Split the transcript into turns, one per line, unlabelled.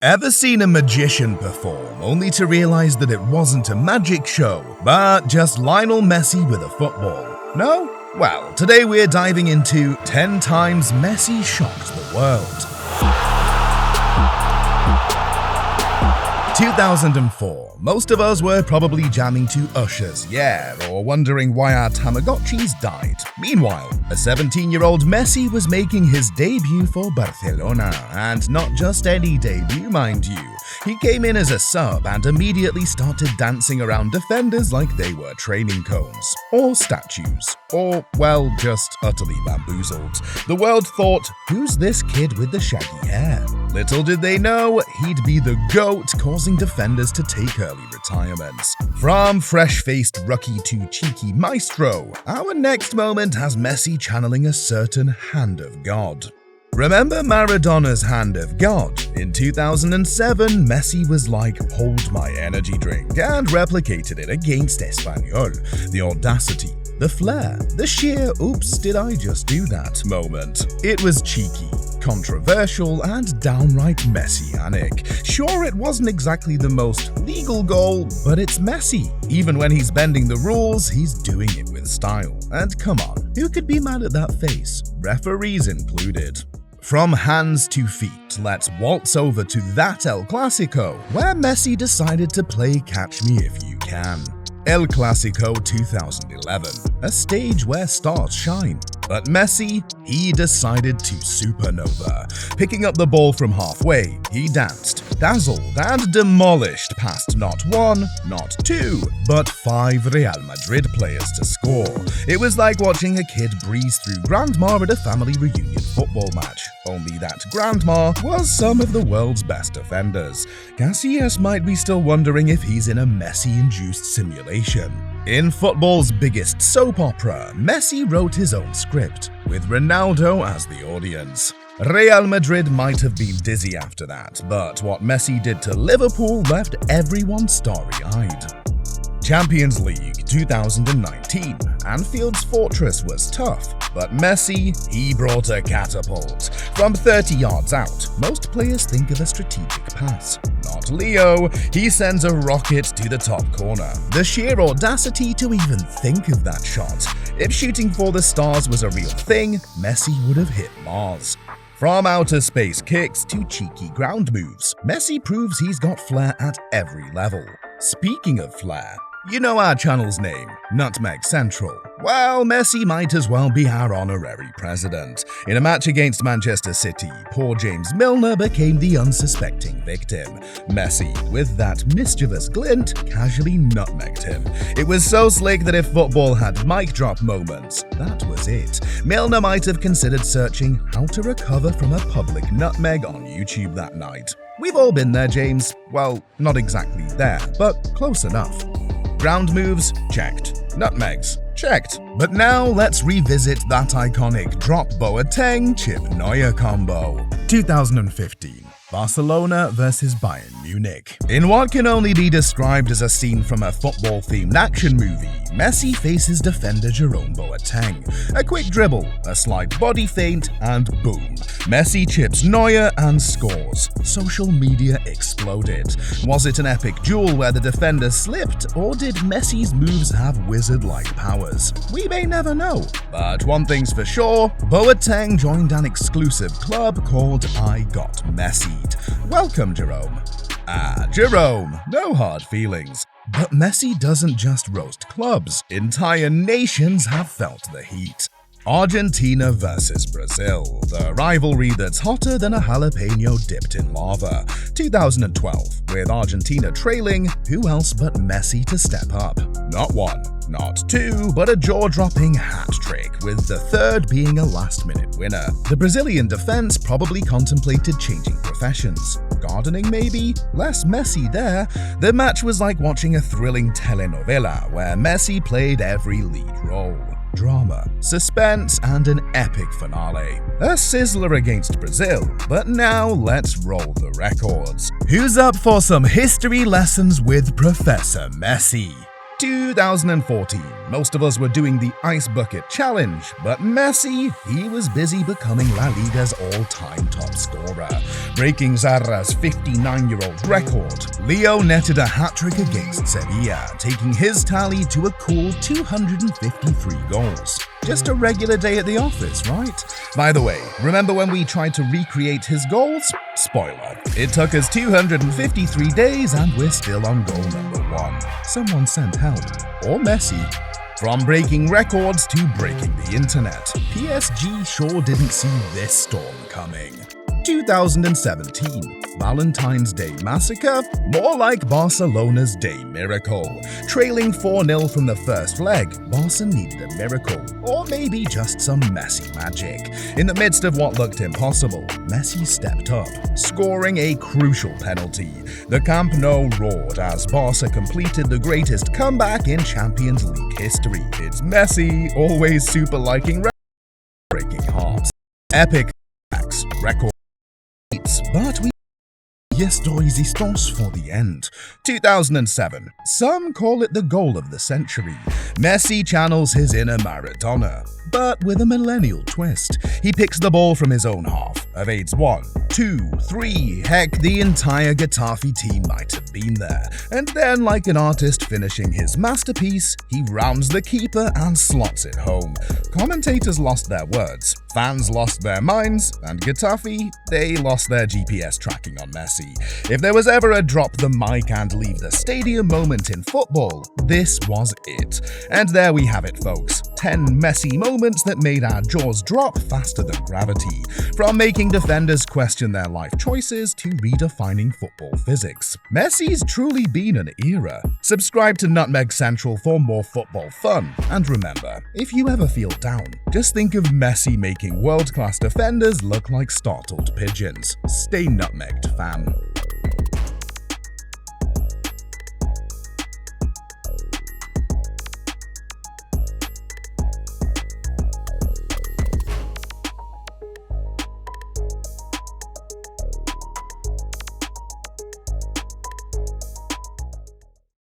Ever seen a magician perform only to realize that it wasn't a magic show, but just Lionel Messi with a football? No? Well, today we're diving into 10 times Messi shocked the world. 2004. Most of us were probably jamming to Usher's Yeah, or wondering why our Tamagotchis died. Meanwhile, a 17-year-old Messi was making his debut for Barcelona, and not just any debut, mind you. He came in as a sub and immediately started dancing around defenders like they were training cones, or statues, or, well, just utterly bamboozled. The world thought, who's this kid with the shaggy hair? Little did they know, he'd be the GOAT, causing defenders to take early retirements. From fresh-faced rookie to cheeky maestro, our next moment has Messi channeling a certain hand of God. Remember Maradona's hand of God? In 2007, Messi was like, hold my energy drink, and replicated it against Espanyol. The audacity, the flair, the sheer oops did I just do that moment. It was cheeky, controversial, and downright messianic. Sure, it wasn't exactly the most legal goal, but it's Messi. Even when he's bending the rules, he's doing it with style. And come on, who could be mad at that face? Referees included. From hands to feet, let's waltz over to that El Clasico, where Messi decided to play Catch Me If You Can. El Clasico 2011, a stage where stars shine. But Messi, he decided to supernova. Picking up the ball from halfway, he danced, dazzled, and demolished past not one, not two, but 5 Real Madrid players to score. It was like watching a kid breeze through grandma at a family reunion football match. Only that grandma was some of the world's best defenders. Casillas might be still wondering if he's in a Messi-induced simulation. In football's biggest soap opera, Messi wrote his own script, with Ronaldo as the audience. Real Madrid might have been dizzy after that, but what Messi did to Liverpool left everyone starry-eyed. Champions League 2019. Anfield's fortress was tough, but Messi, he brought a catapult. From 30 yards out, most players think of a strategic pass. Not Leo, he sends a rocket to the top corner. The sheer audacity to even think of that shot. If shooting for the stars was a real thing, Messi would have hit Mars. From outer space kicks to cheeky ground moves, Messi proves he's got flair at every level. Speaking of flair, you know our channel's name, Nutmeg Central. Well, Messi might as well be our honorary president. In a match against Manchester City, poor James Milner became the unsuspecting victim. Messi, with that mischievous glint, casually nutmegged him. It was so slick that if football had mic drop moments, that was it. Milner might have considered searching how to recover from a public nutmeg on YouTube that night. We've all been there, James. Well, not exactly there, but close enough. Ground moves? Checked. Nutmegs? Checked. But now let's revisit that iconic drop Boateng Chip Neuer combo. 2015. Barcelona vs Bayern Munich. In what can only be described as a scene from a football-themed action movie, Messi faces defender Jerome Boateng. A quick dribble, a slight body feint, and boom. Messi chips Neuer and scores. Social media exploded. Was it an epic duel where the defender slipped, or did Messi's moves have wizard-like powers? We may never know. But one thing's for sure, Boateng joined an exclusive club called I Got Messi. Welcome, Jerome. Jerome, no hard feelings. But Messi doesn't just roast clubs. Entire nations have felt the heat. Argentina vs Brazil, the rivalry that's hotter than a jalapeno dipped in lava. 2012, with Argentina trailing, who else but Messi to step up? Not one, not two, but a jaw-dropping hat trick, with the third being a last-minute winner. The Brazilian defense probably contemplated changing professions. Gardening maybe? Less Messi there. The match was like watching a thrilling telenovela where Messi played every lead role. Drama, suspense, and an epic finale. A sizzler against Brazil, but now let's roll the records. Who's up for some history lessons with Professor Messi? 2014, most of us were doing the Ice Bucket Challenge, but Messi, he was busy becoming La Liga's all-time top scorer. Breaking Zarra's 59-year-old record, Leo netted a hat-trick against Sevilla, taking his tally to a cool 253 goals. Just a regular day at the office, right? By the way, remember when we tried to recreate his goals? Spoiler, it took us 253 days and we're still on goal number 1. Someone sent help. Or Messi. From breaking records to breaking the internet, PSG sure didn't see this storm coming. 2017, Valentine's Day Massacre? More like Barcelona's Day Miracle. Trailing 4-0 from the first leg, Barca needed a miracle, or maybe just some Messi magic. In the midst of what looked impossible, Messi stepped up, scoring a crucial penalty. The Camp Nou roared as Barca completed the greatest comeback in Champions League history. It's Messi, always super liking breaking hearts. Epic record. But we pièce de résistance for the end. 2007. Some call it the goal of the century. Messi channels his inner Maradona, but with a millennial twist. He picks the ball from his own half, evades 1, 2, 3, heck, the entire Getafe team might have been there. And then, like an artist finishing his masterpiece, he rounds the keeper and slots it home. Commentators lost their words, fans lost their minds, and Getafe, they lost their GPS tracking on Messi. If there was ever a drop the mic and leave the stadium moment in football, this was it. And there we have it, folks. 10 Messi moments that made our jaws drop faster than gravity. From making defenders question their life choices to redefining football physics. Messi's truly been an era. Subscribe to Nutmeg Central for more football fun. And remember, if you ever feel down, just think of Messi making world-class defenders look like startled pigeons. Stay nutmegged, fam.